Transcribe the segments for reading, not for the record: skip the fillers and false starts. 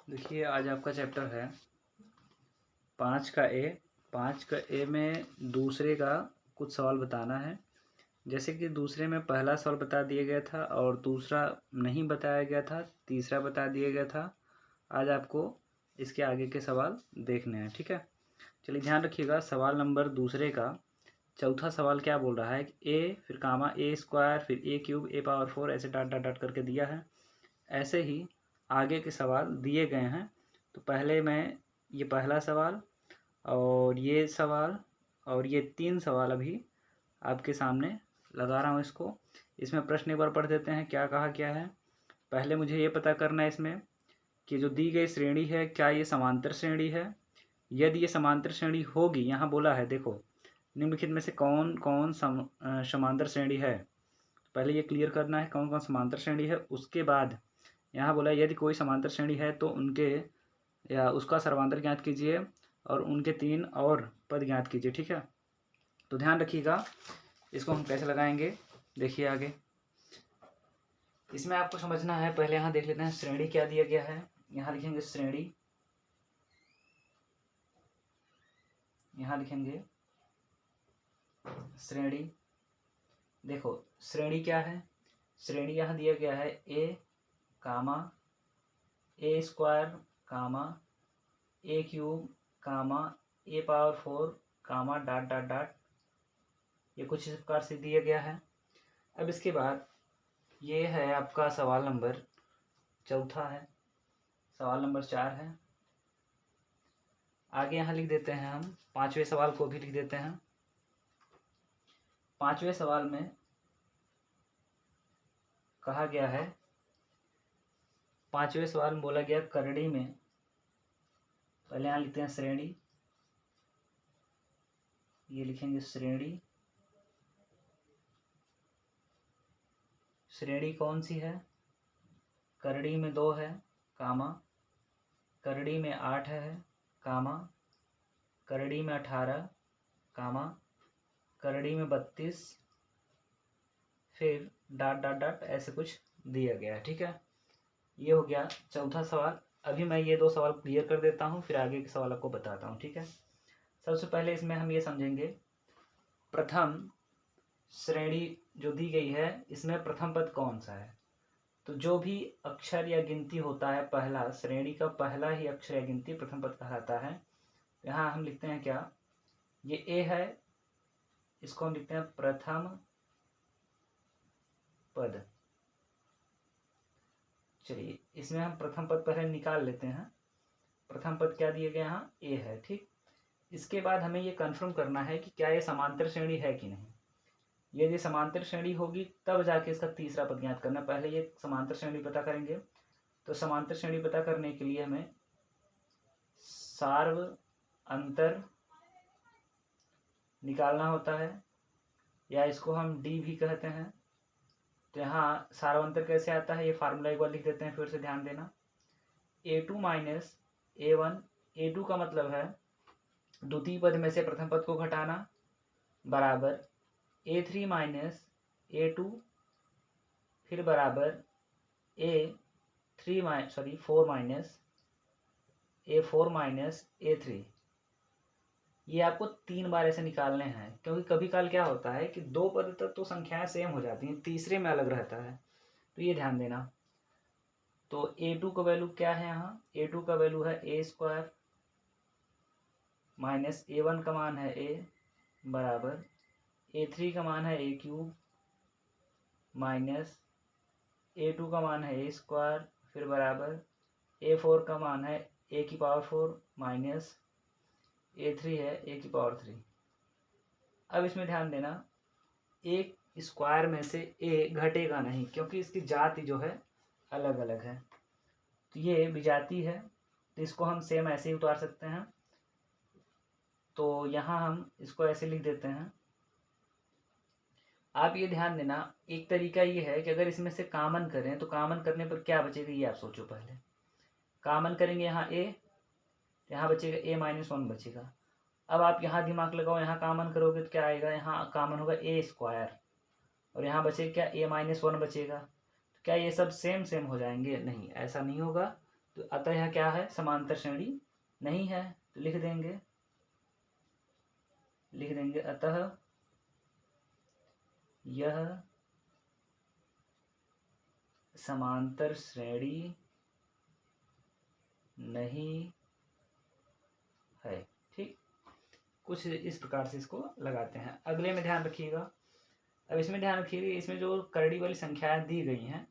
देखिए आज आपका चैप्टर है 5 का ए में दूसरे का कुछ सवाल बताना है। जैसे कि दूसरे में पहला सवाल बता दिया गया था और दूसरा नहीं बताया गया था, तीसरा बता दिया गया था। आज आपको इसके आगे के सवाल देखने हैं, ठीक है। चलिए ध्यान रखिएगा, सवाल नंबर दूसरे का चौथा सवाल क्या बोल रहा है कि ए फिर कामा ए स्क्वायर फिर ए क्यूब ए पावर 4 ऐसे डाट डाट डाट करके दिया है। ऐसे ही आगे के सवाल दिए गए हैं। तो पहले मैं ये पहला सवाल और ये सवाल और ये 3 सवाल अभी आपके सामने लगा रहा हूँ इसको। इसमें प्रश्न एक बार पढ़ देते हैं, क्या कहा क्या है। पहले मुझे ये पता करना है इसमें कि जो दी गई श्रेणी है क्या ये समांतर श्रेणी है। यदि ये समांतर श्रेणी होगी, यहाँ बोला है देखो निम्नलिखित में से कौन कौन समांतर श्रेणी है। पहले ये क्लियर करना है कौन कौन समांतर श्रेणी है। उसके बाद यहाँ बोला यदि कोई समांतर श्रेणी है तो उनके या उसका सर्वांतर ज्ञात कीजिए और उनके 3 और पद ज्ञात कीजिए, ठीक है। तो ध्यान रखिएगा इसको हम कैसे लगाएंगे, देखिए आगे। इसमें आपको समझना है, पहले यहाँ देख लेते हैं श्रेणी क्या दिया गया है। यहाँ लिखेंगे श्रेणी, यहाँ लिखेंगे श्रेणी। देखो श्रेणी क्या है, श्रेणी यहाँ दिया गया है ए कामा ए स्क्वायर कामा ए क्यूब कामा ए पावर 4 कामा डाट डाट डाट, ये कुछ इस प्रकार से दिया गया है। अब इसके बाद ये है आपका सवाल नंबर चौथा है, सवाल नंबर 4 है। आगे यहाँ लिख देते हैं हम 5वें सवाल को भी लिख देते हैं। 5वें सवाल में कहा गया है, 5वें सवाल में बोला गया करड़ी में, पहले यहाँ लिखते हैं श्रेणी, ये लिखेंगे श्रेणी। श्रेणी कौन सी है, करड़ी में 2 है कामा, करड़ी में 8 है कामा, करड़ी में 18 कामा, करड़ी में 32 फिर डाट डाट डाट ऐसे कुछ दिया गया है, ठीक है। ये हो गया चौथा सवाल। अभी मैं ये 2 सवाल क्लियर कर देता हूँ, फिर आगे के सवाल आपको बताता हूँ, ठीक है। सबसे पहले इसमें हम ये समझेंगे, प्रथम श्रेणी जो दी गई है इसमें प्रथम पद कौन सा है। तो जो भी अक्षर या गिनती होता है पहला, श्रेणी का पहला ही अक्षर या गिनती प्रथम पद कहलाता है। यहाँ हम लिखते हैं क्या, ये ए है, इसको हम लिखते हैं प्रथम पद। चलिए इसमें हम प्रथम पद पहले निकाल लेते हैं। प्रथम पद क्या दिए गए, यहाँ ए है, ठीक। इसके बाद हमें ये कन्फर्म करना है कि क्या ये समांतर श्रेणी है कि नहीं। यदि समांतर श्रेणी होगी तब जाके इसका तीसरा पद ज्ञात करना। पहले ये समांतर श्रेणी पता करेंगे। तो समांतर श्रेणी पता करने के लिए हमें सार्व अंतर निकालना होता है, या इसको हम डी भी कहते हैं। तो यहाँ सार्वंतर कैसे आता है, ये फार्मूला एक बार लिख देते हैं, फिर से ध्यान देना। a2 माइनस a1, a2 का मतलब है द्वितीय पद में से प्रथम पद को घटाना, बराबर a3 माइनस a2 फिर बराबर a4 माइनस a3। ये आपको 3 बार ऐसे निकालने हैं, क्योंकि कभी काल क्या होता है कि 2 पद तक तो संख्याएं सेम हो जाती हैं, तीसरे में अलग रहता है, तो ये ध्यान देना। तो a2 का वैल्यू क्या है, यहाँ a2 का वैल्यू है ए स्क्वायर माइनस a1 का मान है a बराबर a3 का मान है ए क्यूब माइनस a2 का मान है ए स्क्वायर फिर बराबर a4 का मान है ए की पावर 4 माइनस a3 है ए की पावर 3। अब इसमें ध्यान देना, एक स्क्वायर में से ए घटेगा नहीं, क्योंकि इसकी जाति जो है अलग अलग है। तो ये विजाती है, तो इसको हम सेम ऐसे ही उतार सकते हैं। तो यहाँ हम इसको ऐसे लिख देते हैं। आप ये ध्यान देना, एक तरीका ये है कि अगर इसमें से कॉमन करें तो कॉमन करने पर क्या बचेगा, ये आप सोचो। पहले कॉमन करेंगे यहाँ ए, यहाँ बचेगा a-1 बचेगा। अब आप यहाँ दिमाग लगाओ, यहाँ कॉमन करोगे तो क्या आएगा, यहाँ कॉमन होगा ए स्क्वायर और यहाँ बचेगा क्या, a-1 बचेगा। तो क्या ये सब सेम सेम हो जाएंगे, नहीं ऐसा नहीं होगा। तो अतः यह क्या है, समांतर श्रेणी नहीं है। तो लिख देंगे अतः यह समांतर श्रेणी नहीं है। ठीक, कुछ इस प्रकार से इसको लगाते हैं। अगले में ध्यान रखिएगा। अब इसमें ध्यान रखिएगा, इसमें जो करड़ी वाली संख्याएं दी गई हैं,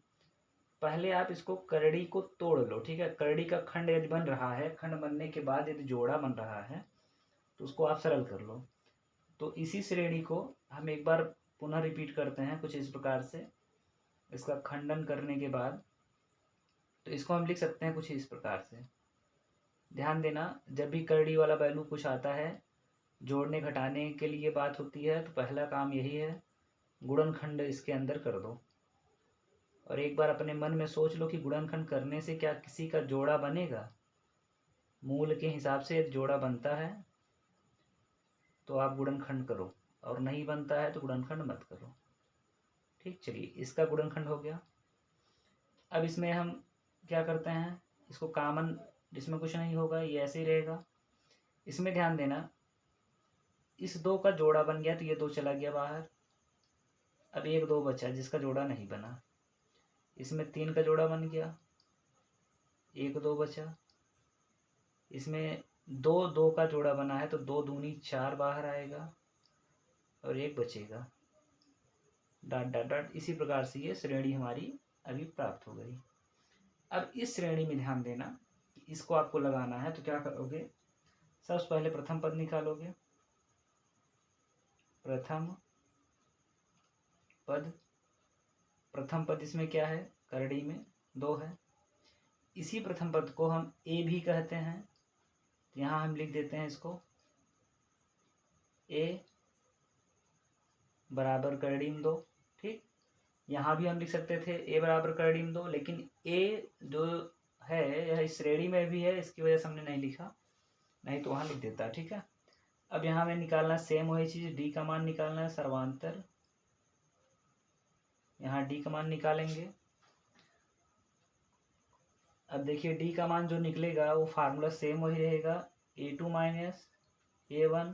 पहले आप इसको करड़ी को तोड़ लो। ठीक है, करड़ी का खंड यदि बन रहा है, खंड बनने के बाद यदि जोड़ा बन रहा है तो उसको आप सरल कर लो। तो इसी श्रेणी को हम एक बार पुनः रिपीट करते हैं कुछ इस प्रकार से। इसका खंडन करने के बाद तो इसको हम लिख सकते हैं कुछ इस प्रकार से। ध्यान देना, जब भी करड़ी वाला वैल्यू कुछ आता है, जोड़ने घटाने के लिए बात होती है, तो पहला काम यही है, गुणनखंड इसके अंदर कर दो। और एक बार अपने मन में सोच लो कि गुणनखंड करने से क्या किसी का जोड़ा बनेगा। मूल के हिसाब से यदि जोड़ा बनता है तो आप गुणनखंड करो, और नहीं बनता है तो गुणनखंड मत करो। ठीक, चलिए इसका गुणनखंड हो गया। अब इसमें हम क्या करते हैं, इसको कॉमन, जिसमें कुछ नहीं होगा ये ऐसे ही रहेगा। इसमें ध्यान देना, इस 2 का जोड़ा बन गया तो ये 2 चला गया बाहर। अब 1 2 बचा जिसका जोड़ा नहीं बना। इसमें 3 का जोड़ा बन गया, 1 2 बचा। इसमें 2 2 का जोड़ा बना है तो 2 दूनी 4 बाहर आएगा और 1 बचेगा। डॉट डॉट डॉट, इसी प्रकार से ये श्रेणी हमारी अभी प्राप्त हो गई। अब इस श्रेणी में ध्यान देना, इसको आपको लगाना है तो क्या करोगे, सबसे पहले प्रथम पद निकालोगे। प्रथम पद इसमें क्या है, करड़ी में 2 है। इसी प्रथम पद को हम ए भी कहते हैं, तो यहाँ हम लिख देते हैं इसको ए बराबर करड़ी में 2। ठीक, यहाँ भी हम लिख सकते थे ए बराबर करड़ी में 2, लेकिन ए जो है यह इस श्रेणी में भी है, इसकी वजह से हमने नहीं लिखा, नहीं तो वहाँ लिख देता। ठीक है, अब यहाँ हमें निकालना सेम वही चीज़, डी का मान निकालना है सर्वांतर। यहाँ डी का मान निकालेंगे। अब देखिए डी का मान जो निकलेगा वो फार्मूला सेम वही रहेगा, A2 माइनस A1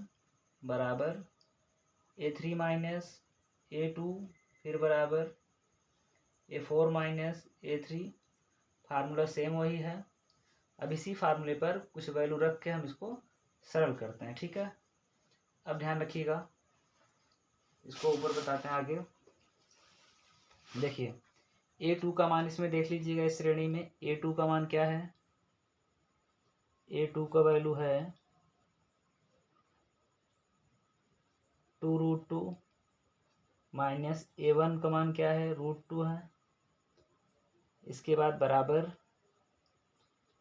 बराबर A3 माइनस A2 फिर बराबर A4 minus A3। Formula same वही है। अब इसी फार्मूले पर कुछ वैल्यू रख के हम इसको सरल करते हैं। ठीक है, अब ध्यान रखिएगा, इसको ऊपर बताते हैं आगे। देखिए A2 का मान इसमें देख लीजिएगा, इस श्रेणी में A2 का मान क्या है, A2 का वैल्यू है 2√2 माइनस A1 का मान क्या है, √2 है। इसके बाद बराबर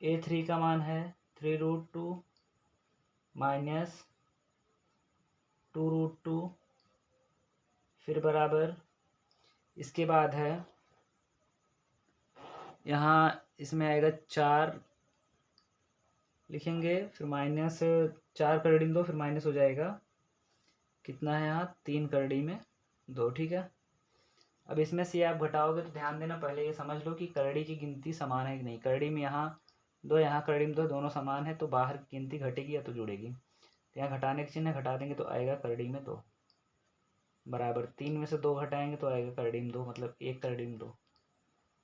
A3 का मान है 3√2 माइनस 2√2 फिर बराबर, इसके बाद है यहाँ इसमें आएगा 4 लिखेंगे, फिर माइनस 4 करड़ी में 2 फिर माइनस हो जाएगा, कितना है यहाँ 3 करड़ी में 2। ठीक है, अब इसमें से आप घटाओगे तो ध्यान देना, पहले ये समझ लो कि करड़ी की गिनती समान है कि नहीं। करड़ी में यहाँ 2, यहाँ करड़ी में 2, दोनों समान है तो बाहर की गिनती घटेगी या तो जुड़ेगी। तो यहाँ घटाने के चिन्ह घटा देंगे तो आएगा करड़ी में 2 बराबर 3 में से 2 घटाएंगे तो आएगा करड़ी में 2, मतलब 1 करड़ी में 2।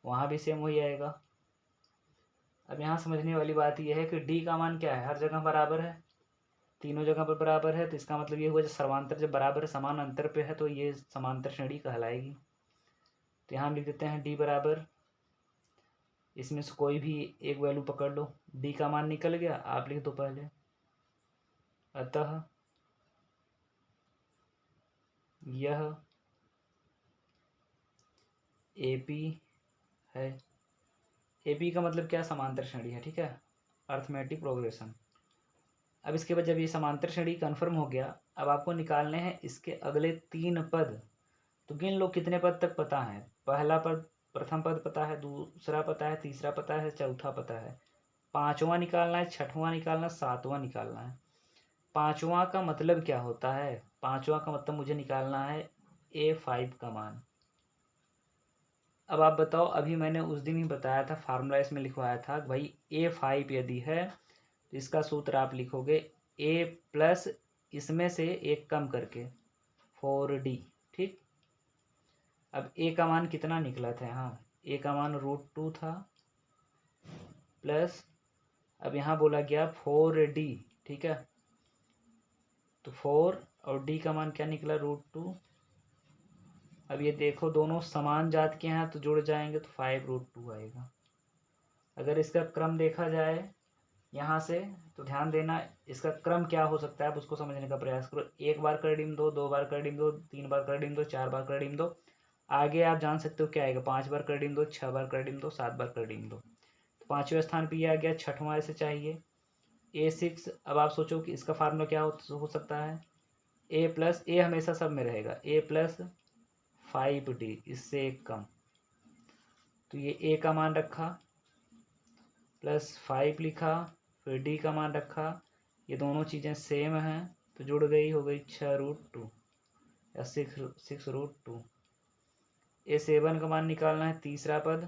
वहाँ भी सेम वही आएगा। अब यहाँ समझने वाली बात यह है कि डी का मान क्या है, हर जगह बराबर है, तीनों जगह पर बराबर है, तो इसका मतलब ये हुआ जब सर्वांतर जब बराबर समान अंतर पे है तो ये समांतर श्रेणी कहलाएगी। तो यहाँ हम लिख देते हैं डी बराबर, इसमें से कोई भी एक वैल्यू पकड़ लो, डी का मान निकल गया, आप लिख दो पहले, अतः यह एपी है। एपी का मतलब क्या, समांतर श्रेणी है। ठीक है, अर्थमेटिक प्रोग्रेशन। अब इसके बाद जब ये समांतर श्रेणी कन्फर्म हो गया, अब आपको निकालने हैं इसके अगले 3 पद। तो गिन लो कितने पद तक पता है, पहला पद प्रथम पद पता है, दूसरा पता है, तीसरा पता है, चौथा पता है, 5वां निकालना है, 6वां निकालना है, 7वां निकालना है। 5वां का मतलब क्या होता है, 5वां का मतलब मुझे निकालना है A5 का मान। अब आप बताओ, अभी मैंने उस दिन ही बताया था, फार्मूला इसमें लिखवाया था भाई A5 यदि है तो इसका सूत्र आप लिखोगे A प्लस इसमें से एक कम करके 4D। ठीक, अब A का मान कितना निकला था? हाँ, A का मान √2 था, प्लस अब यहाँ बोला गया 4D। ठीक है, तो 4 और D का मान क्या निकला? √2। अब ये देखो दोनों समान जात के हैं तो जुड़ जाएंगे तो 5√2 आएगा। अगर इसका क्रम देखा जाए यहाँ से तो ध्यान देना, इसका क्रम क्या हो सकता है आप उसको समझने का प्रयास करो। एक बार कर डिम दो, 2 बार कर डिम दो, 3 बार कर डिम दो, 4 बार कर डिम दो, आगे आप जान सकते हो क्या आएगा। 5 बार कर डिम दो, 6 बार कर डिम दो, 7 बार कर डिम दो, तो 5वें स्थान पे ये आ गया। 6वां ऐसे चाहिए A6। अब आप सोचो कि इसका फार्मूला क्या हो सकता है? A प्लस, A हमेशा सब में रहेगा, A प्लस 5D, इससे एक कम। तो ये A का मान रखा प्लस 5 लिखा, फिर D का मान रखा, ये दोनों चीज़ें सेम हैं तो जुड़ गई, हो गई 6√2 या 6√2। A7 का मान निकालना है, तीसरा पद,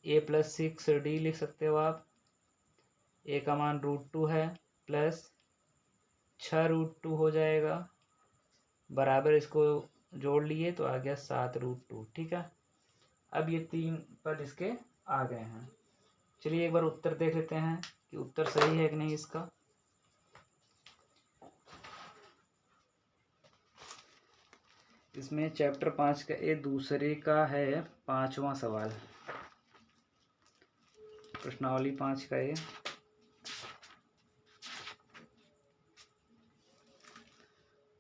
A प्लस 6D लिख सकते हो आप। A का मान √2 है, प्लस 6√2 हो जाएगा, बराबर इसको जोड़ लिए तो आ गया 7√2। ठीक है, अब ये 3 पद इसके आ गए हैं। चलिए एक बार उत्तर देख लेते हैं कि उत्तर सही है कि नहीं इसका। इसमें चैप्टर 5 का ये दूसरे का है 5वां सवाल, प्रश्नावली 5 का ये।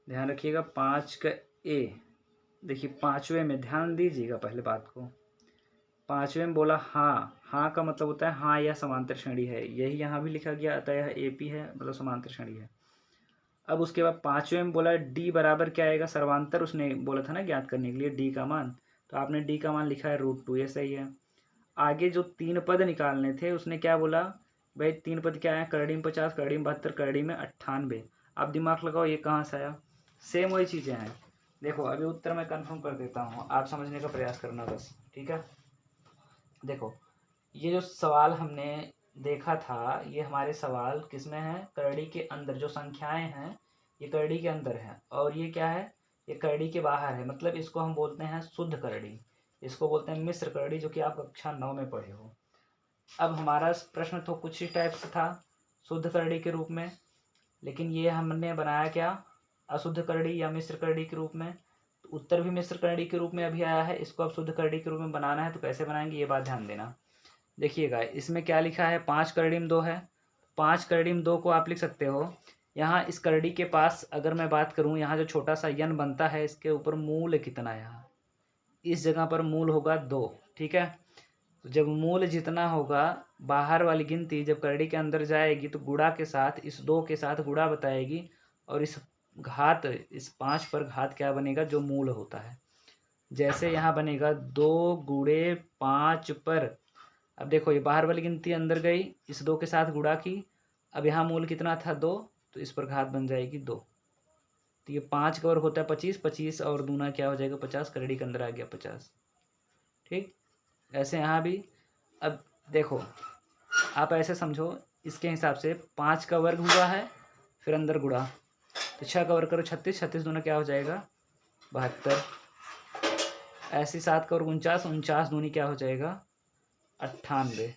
ध्यान रखिएगा 5 का ए। देखिए 5वें में ध्यान दीजिएगा पहले बात को। 5वें में बोला हाँ, हाँ का मतलब होता है हाँ यह समांतर श्रेणी है, यही यहाँ भी लिखा गया, अतः यह AP है, मतलब समांतर श्रेणी है। अब उसके बाद 5वें में बोला D बराबर क्या आएगा? सर्वांतर उसने बोला था ना ज्ञात करने के लिए D का मान, तो आपने D का मान लिखा है √2, ये सही है। आगे जो 3 पद निकालने थे उसने क्या बोला? भाई 3 पद क्या है? करड़ी में 50, करड़ी में 72, करड़ी में 98। आप दिमाग लगाओ ये कहाँ से आया? सेम वही चीज़ें हैं। देखो अभी उत्तर मैं कंफर्म कर देता हूँ, आप समझने का प्रयास करना बस। ठीक है, देखो ये जो सवाल हमने देखा था, ये हमारे सवाल किस में है? करड़ी के अंदर जो संख्याएं हैं ये करड़ी के अंदर है, और ये क्या है? ये करड़ी के बाहर है, मतलब इसको हम बोलते हैं शुद्ध करड़ी, इसको बोलते हैं मिश्र करड़ी, जो कि आप कक्षा 9 में पढ़े हो। अब हमारा प्रश्न तो कुछ ही टाइप से था, शुद्ध करड़ी के रूप में, लेकिन ये हमने बनाया क्या? अशुद्ध करड़ी या मिश्र करड़ी के रूप में। तो उत्तर भी मिश्र करड़ी के रूप में अभी आया है, इसको अब शुद्ध करड़ी के रूप में बनाना है तो कैसे बनाएंगे ये बात ध्यान देना। देखिएगा इसमें क्या लिखा है? 5 करड़ी में 2 है, 5 करड़ी में 2 को आप लिख सकते हो। यहाँ इस करड़ी के पास अगर मैं बात करूँ, यहाँ जो छोटा सा यन बनता है इसके ऊपर मूल कितना है? यहाँ इस जगह पर मूल होगा 2। ठीक है, तो जब मूल जितना होगा, बाहर वाली गिनती जब करड़ी के अंदर जाएगी तो गुणा के साथ, इस 2 के साथ गुणा बताएगी, और इस घात, इस 5 पर घात क्या बनेगा? जो मूल होता है। जैसे यहाँ बनेगा 2 गुणे 5 पर, अब देखो ये बाहर वाली गिनती अंदर गई, इस 2 के साथ गुणा की, अब यहाँ मूल कितना था? 2, तो इस पर घात बन जाएगी 2। तो ये 5 का वर्ग होता है 25, 25 और दूना क्या हो जाएगा? 50, करड़ी के अंदर आ गया 50। ठीक, ऐसे यहाँ भी। अब देखो आप ऐसे समझो, इसके हिसाब से 5 का वर्ग हुआ है, फिर अंदर गुणा, तो 6 का वर्ग करो 36, 36 दूना क्या हो जाएगा? 72। ऐसे 7 का वर्ग 49, 49 दूनी क्या हो जाएगा? 98।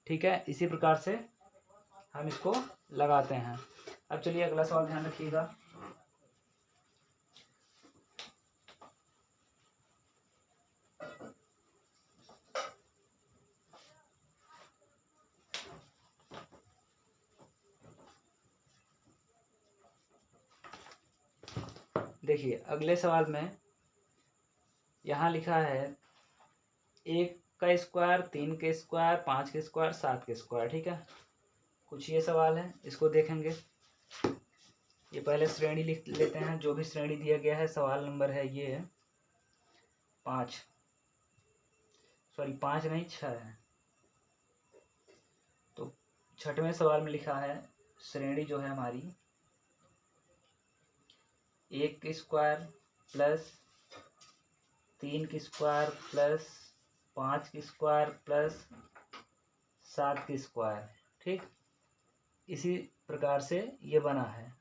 ठीक है, इसी प्रकार से हम इसको लगाते हैं। अब चलिए अगला सवाल ध्यान रखिएगा। देखिए अगले सवाल में यहाँ लिखा है 1 का स्क्वायर, 3 के स्क्वायर, 5 के स्क्वायर, 7 के स्क्वायर। ठीक है, कुछ ये सवाल है, इसको देखेंगे। ये पहले श्रेणी लिख लेते हैं, जो भी श्रेणी दिया गया है। सवाल नंबर है ये 5, सॉरी 5 नहीं 6 है। तो 6वें सवाल में लिखा है श्रेणी जो है हमारी 1 के स्क्वायर प्लस 3 की स्क्वायर प्लस 5 की स्क्वायर प्लस 7 की स्क्वायर। ठीक, इसी प्रकार से ये बना है।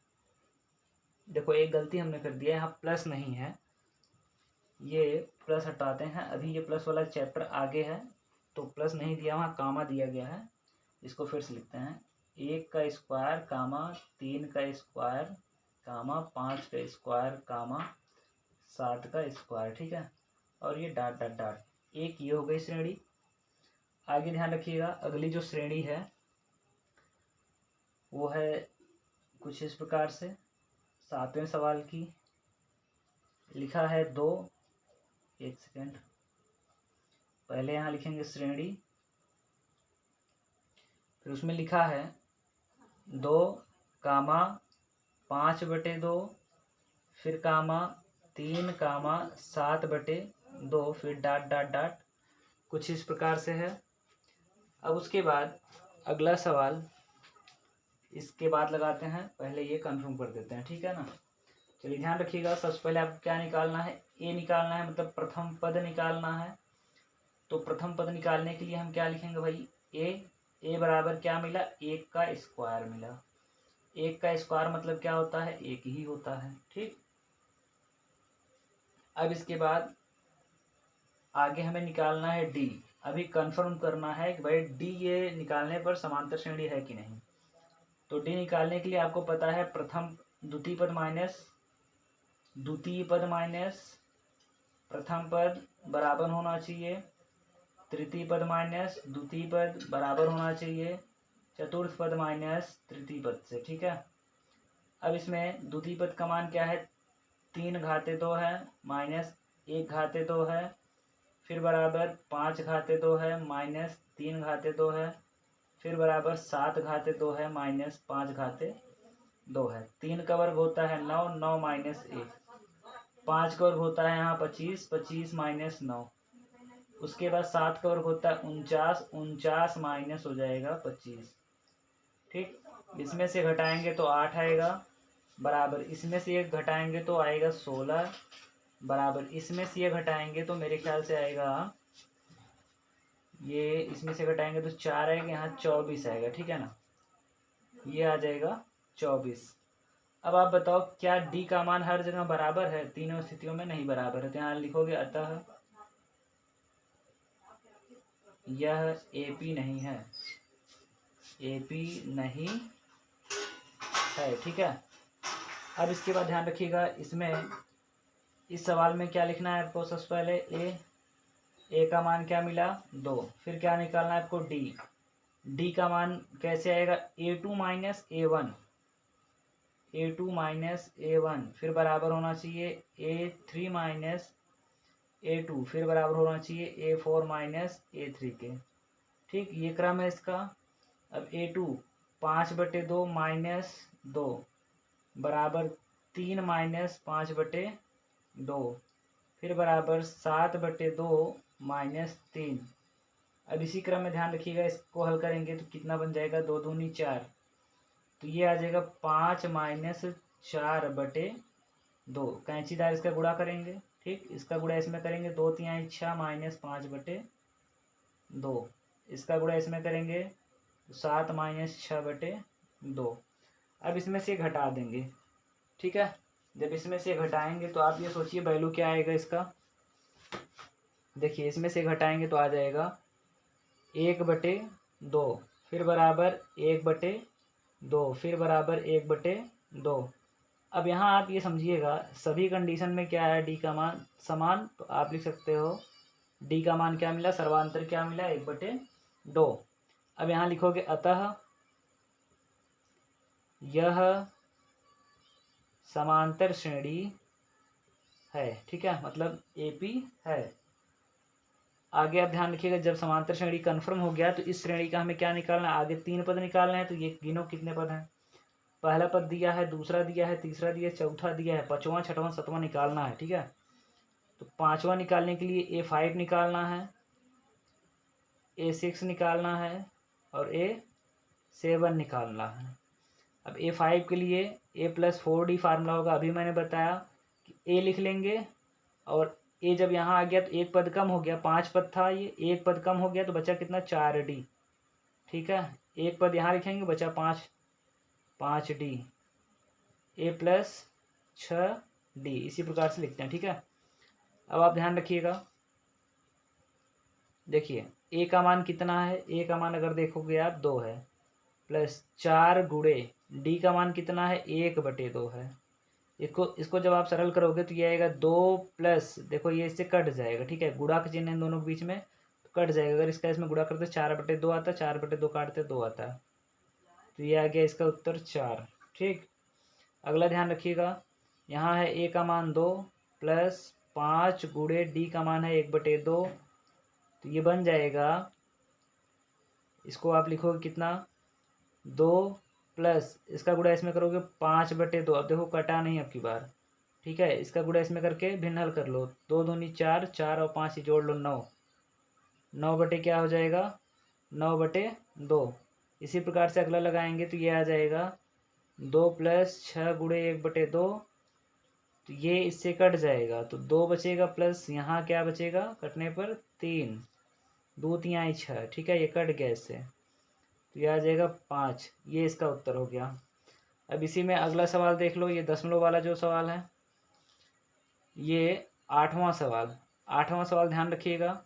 देखो एक गलती हमने कर दिया है, यहाँ प्लस नहीं है, ये प्लस हटाते हैं। अभी ये प्लस वाला चैप्टर आगे है तो प्लस नहीं दिया, वहाँ कामा दिया गया है। इसको फिर से लिखते हैं, 1 का स्क्वायर कामा 3 का स्क्वायर कामा 5 का स्क्वायर कामा 7 का स्क्वायर। ठीक है, और ये डॉट डॉट डॉट। एक ये हो गई श्रेणी। आगे ध्यान रखिएगा, अगली जो श्रेणी है वो है कुछ इस प्रकार से। 7वें सवाल की लिखा है 2, एक सेकेंड, पहले यहाँ लिखेंगे श्रेणी, फिर उसमें लिखा है 2 कामा 5/2, फिर कामा 3 कामा 7/2, फिर डॉट डॉट डॉट। कुछ इस प्रकार से है। अब उसके बाद अगला सवाल इसके बाद लगाते हैं, पहले ये कंफर्म कर देते हैं। ठीक है ना, चलिए ध्यान रखिएगा। सबसे पहले आपको क्या निकालना है, ए निकालना है, मतलब प्रथम पद निकालना है। तो प्रथम पद निकालने के लिए हम क्या लिखेंगे भाई, ए बराबर क्या मिला, 1 का स्क्वायर मिला। 1 का स्क्वायर मतलब क्या होता है, 1 ही होता है। ठीक, अब इसके बाद आगे हमें निकालना है डी। अभी कंफर्म करना है कि भाई डी ये निकालने पर समांतर श्रेणी है कि नहीं। तो डी निकालने के लिए आपको पता है प्रथम द्वितीय पद माइनस द्वितीय पद माइनस प्रथम पद बराबर होना चाहिए, तृतीय पद माइनस द्वितीय पद बराबर होना चाहिए, चतुर्थ पद माइनस तृतीय पद से। ठीक है, अब इसमें द्वितीय पद का मान क्या है, 3 घाते 2 है माइनस 1 घाते 2 है, फिर बराबर 5 घाते 2 है माइनस 3 घाते 2 है, फिर बराबर 7 घाते 2 है माइनस 5 घाते 2 है। 3 का वर्ग होता है 9, 9 माइनस 1, 5 का वर्ग होता है यहाँ 25, 25 माइनस 9, उसके बाद 7 का वर्ग होता है 49, 49 माइनस हो जाएगा 25। ठीक, इसमें से घटाएंगे तो 8 आएगा, बराबर इसमें से 1 घटाएंगे तो आएगा 16, बराबर इसमें से ये घटाएंगे तो मेरे ख्याल से आएगा, ये इसमें से घटाएंगे तो 4 आएगा, यहाँ 24 आएगा। ठीक है ना, ये आ जाएगा 24। अब आप बताओ क्या डी का मान हर जगह बराबर है, तीनों स्थितियों में नहीं बराबर है। तो यहाँ लिखोगे अतः यह AP नहीं है, AP नहीं है। ठीक है, अब इसके बाद ध्यान रखिएगा, इसमें इस सवाल में क्या लिखना है आपको, सबसे पहले ए का मान क्या मिला 2, फिर क्या निकालना है आपको डी का मान कैसे आएगा, A2 minus A1, A2 minus A1, फिर बराबर होना चाहिए A3 माइनस A2, फिर बराबर होना चाहिए A4 माइनस A3 के। ठीक, ये क्रम है इसका। अब A2 5/2 माइनस 2 बराबर 3 माइनस 5/2, फिर बराबर 7/2 माइनस 3। अब इसी क्रम में ध्यान रखिएगा, इसको हल करेंगे तो कितना बन जाएगा, 2 दूनी 4, तो ये आ जाएगा 5 माइनस 4/2। कैंचीदार इसका गुणा करेंगे। ठीक, इसका गुणा इसमें करेंगे, 2 3 6 माइनस 5/2, इसका गुणा इसमें करेंगे 7 माइनस 6/2। अब इसमें से घटा देंगे। ठीक है, जब इसमें से घटाएंगे तो आप ये सोचिए वैल्यू क्या आएगा इसका। देखिए इसमें से घटाएंगे तो आ जाएगा 1/2, फिर बराबर 1/2, फिर बराबर 1/2। अब यहाँ आप ये समझिएगा सभी कंडीशन में क्या है, डी का मान समान, तो आप लिख सकते हो डी का मान क्या मिला, सर्वांतर क्या मिला, 1/2। अब यहाँ लिखोगे अतः यह समांतर श्रेणी है। ठीक है, मतलब AP है। आगे आप ध्यान रखिएगा, जब समांतर श्रेणी कंफर्म हो गया तो इस श्रेणी का हमें क्या निकालना है, आगे 3 पद निकालना है। तो ये गिनो कितने पद हैं, पहला पद दिया है, दूसरा दिया है, तीसरा दिया है, चौथा दिया है, 5वां 6वां 7वां निकालना है। ठीक है, तो 5वां निकालने के लिए A5 निकालना है, A6 निकालना है और A7 निकालना है। अब A5 के लिए A+4D फार्मूला होगा, अभी मैंने बताया कि A लिख लेंगे और ए जब यहाँ आ गया तो एक पद कम हो गया, 5 पद था ये, एक पद कम हो गया तो बचा कितना, 4D। ठीक है, एक पद यहाँ लिखेंगे, बचा 5D, ए प्लस 6D, इसी प्रकार से लिखते हैं। ठीक है, अब आप ध्यान रखिएगा, देखिए ए का मान कितना है, ए का मान अगर देखोगे आप 2 है, प्लस 4 गुणे डी का मान कितना है, 1/2 है। इसको जब आप सरल करोगे तो ये आएगा 2 प्लस, देखो ये इससे कट जाएगा। ठीक है, गुणा का चिन्ह इन दोनों के बीच में तो कट जाएगा। अगर इसका इसमें गुणा करते 4/2 आता है, 4/2 काटते 2 आता है, तो ये आ गया इसका उत्तर 4। ठीक, अगला ध्यान रखिएगा, यहाँ है ए का मान 2 प्लस 5 गुणे डी का मान है 1/2, तो ये बन जाएगा, इसको आप लिखोगे कितना, 2 प्लस इसका गुणा इसमें करोगे 5/2। अब देखो कटा नहीं अब की बार। ठीक है, इसका गुणा इसमें करके भिन्न हल कर लो, 2 दूनी 4, 4 और 5 ही जोड़ लो 9, 9 बटे क्या हो जाएगा, 9/2। इसी प्रकार से अगला लगाएंगे तो ये आ जाएगा 2 प्लस 6 गुणे 1/2, तो ये इससे कट जाएगा तो 2 बचेगा, प्लस यहाँ क्या बचेगा कटने पर 3, 2 3 6। ठीक है, ये कट गया इससे, तो ये आ जाएगा 5, ये इसका उत्तर हो गया। अब इसी में अगला सवाल देख लो, ये दशमलव वाला जो सवाल है, ये 8वां सवाल। 8वां सवाल ध्यान रखिएगा,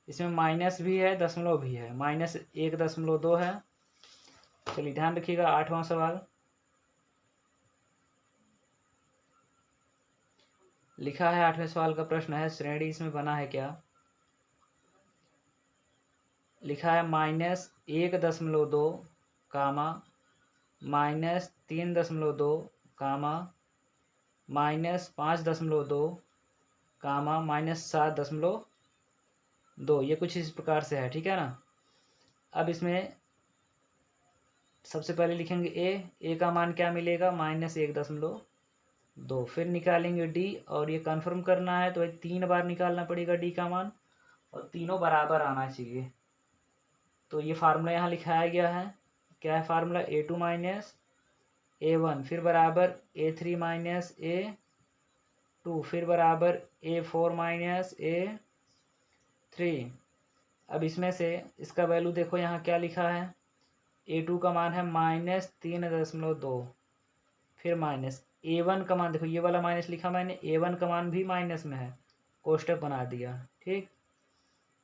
इसमें माइनस भी है दशमलव भी है, -1.2 है। चलिए ध्यान रखिएगा, 8वां सवाल लिखा है। 8वें सवाल का प्रश्न है, श्रेणी इसमें बना है क्या, लिखा है -1.2 कामा -3.2 कामा -5.2 कामा -7.2, ये कुछ इस प्रकार से है। ठीक है ना, अब इसमें सबसे पहले लिखेंगे ए का मान क्या मिलेगा, -1.2, फिर निकालेंगे डी, और ये कन्फर्म करना है तो 3 बार निकालना पड़ेगा डी का मान, और तीनों बराबर आना चाहिए। तो ये फार्मूला यहाँ लिखाया गया है, क्या है फार्मूला, A2 माइनस A1, फिर बराबर A3 माइनस A2, फिर बराबर A4 माइनस A3। अब इसमें से इसका वैल्यू देखो यहाँ क्या लिखा है, A2 का मान है -3.2, फिर माइनस A1 का मान देखो, ये वाला माइनस लिखा मैंने, A1 का मान भी माइनस में है, कोष्टक बना दिया। ठीक,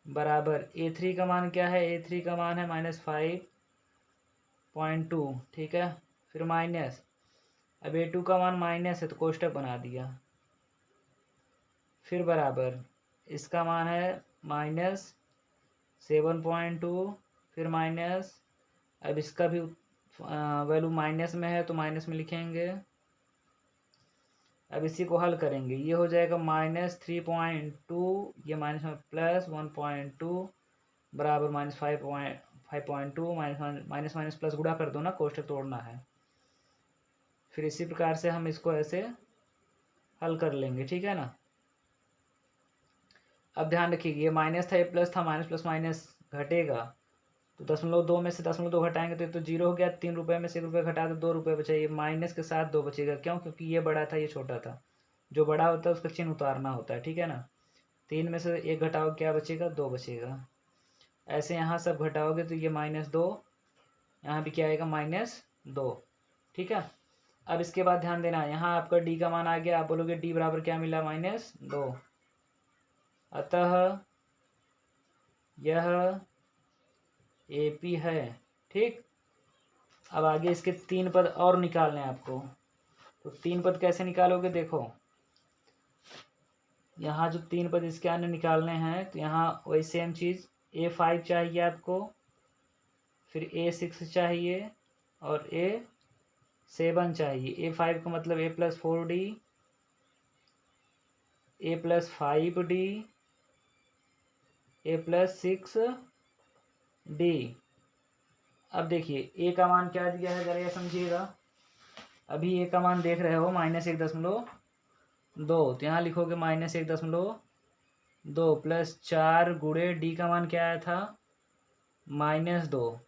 बराबर A3 का मान क्या है, A3 का मान है -5.2। ठीक है, फिर माइनस, अब A2 का मान माइनस है तो कोष्टक बना दिया, फिर बराबर इसका मान है -7.2, फिर माइनस, अब इसका भी वैल्यू माइनस में है तो माइनस में लिखेंगे। अब इसी को हल करेंगे, ये हो जाएगा -3.2, ये माइनस में +1.2 बराबर -5.2, माइनस माइनस प्लस गुणा कर दो ना, कोष्टक तोड़ना है। फिर इसी प्रकार से हम इसको ऐसे हल कर लेंगे। ठीक है ना, अब ध्यान रखिए, ये माइनस था, ये प्लस था, माइनस प्लस माइनस घटेगा, तो 0.2 में से 0.2 घटाएंगे तो ये तो 0 हो गया, 3 रुपये में से 1 रुपये घटा तो 2 रुपये बचा, ये माइनस के साथ 2 बचेगा, क्यों, क्योंकि ये बड़ा था ये छोटा था, जो बड़ा होता है उसका चिन्ह उतारना होता है। ठीक है ना, 3 में से 1 घटाओ क्या बचेगा, 2 बचेगा। ऐसे यहाँ सब घटाओगे तो ये -2, यहाँ भी क्या आएगा -2। ठीक है, अब इसके बाद ध्यान देना, यहाँ आपका डी का मान आ गया, आप बोलोगे डी बराबर क्या मिला, -2, अतः यह AP है। ठीक, अब आगे इसके 3 पद और निकालने हैं आपको, तो 3 पद कैसे निकालोगे, देखो यहाँ जो 3 पद इसके अन्य निकालने हैं, तो यहाँ वही सेम चीज़, A5 चाहिए आपको, फिर A6 चाहिए, और A7 चाहिए। A5 का मतलब A+4D, A+5D, A+6D। अब देखिए ए का मान क्या दिया है, जरा ये समझिएगा, अभी ए का मान देख रहे हो -1.2, तो यहाँ लिखोगे -1.2 प्लस 4 गुणे डी का मान क्या आया था, -2।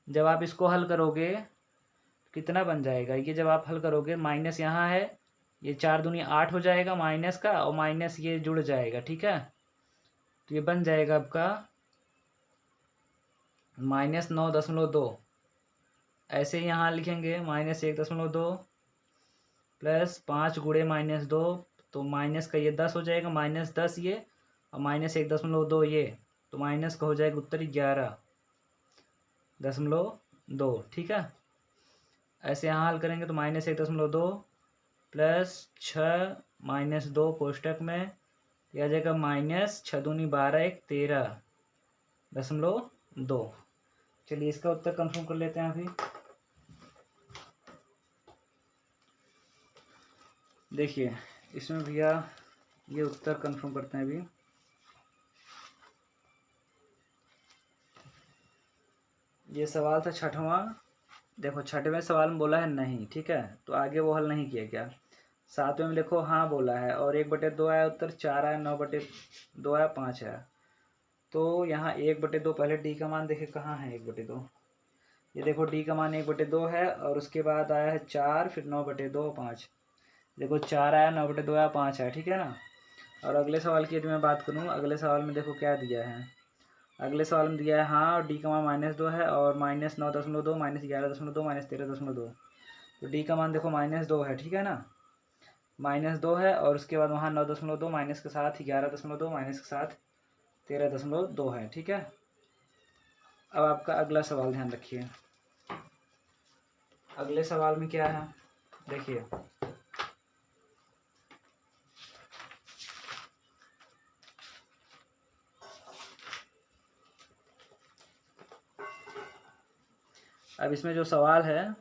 जब आप इसको हल करोगे कितना बन जाएगा, ये जब आप हल करोगे, माइनस यहाँ है ये 4 दूनी 8 हो जाएगा माइनस का, और माइनस ये जुड़ जाएगा, ठीक है। तो ये बन जाएगा आपका -9.2। ऐसे यहाँ लिखेंगे -1.2 प्लस 5 गुणे -2, तो माइनस का ये 10 हो जाएगा, -10 ये, और -1.2 ये, तो माइनस का हो जाएगा उत्तर 11.2, ठीक है। ऐसे यहाँ हल करेंगे तो -1.2 प्लस 6 -2 कोष्टक में, यह आ जाएगा -6 दूनी 12 1 13.2। चलिए इसका उत्तर कंफर्म कर लेते हैं अभी। देखिए इसमें भैया ये उत्तर कंफर्म करते हैं अभी। ये सवाल था छठवां। देखो छठवें सवाल में बोला है नहीं, ठीक है, तो आगे वो हल नहीं किया क्या। सातवें में देखो हाँ बोला है, और 1/2 आया उत्तर, 4 आया, 9/2 आया, 5 आया। तो यहाँ 1/2 पहले डी का मान देखे कहाँ है 1/2। ये देखो डी का मान 1/2 है, और उसके बाद आया है 4, फिर 9/2 5। देखो 4 आया, 9/2 आया, 5 आया, ठीक है ना। और अगले सवाल की यदि मैं बात करूँ, अगले सवाल में देखो क्या दिया है। अगले सवाल में दिया है हाँ, और डी का मान -2 है, और -9.2 -11.2 -13.2। तो डी का मान देखो -2 है, ठीक है ना, -2 है, और उसके बाद वहाँ 9.2 माइनस के साथ 11.2 माइनस के साथ 13.2 है, ठीक है। अब आपका अगला सवाल ध्यान रखिए। अगले सवाल में क्या है देखिए। अब इसमें जो सवाल है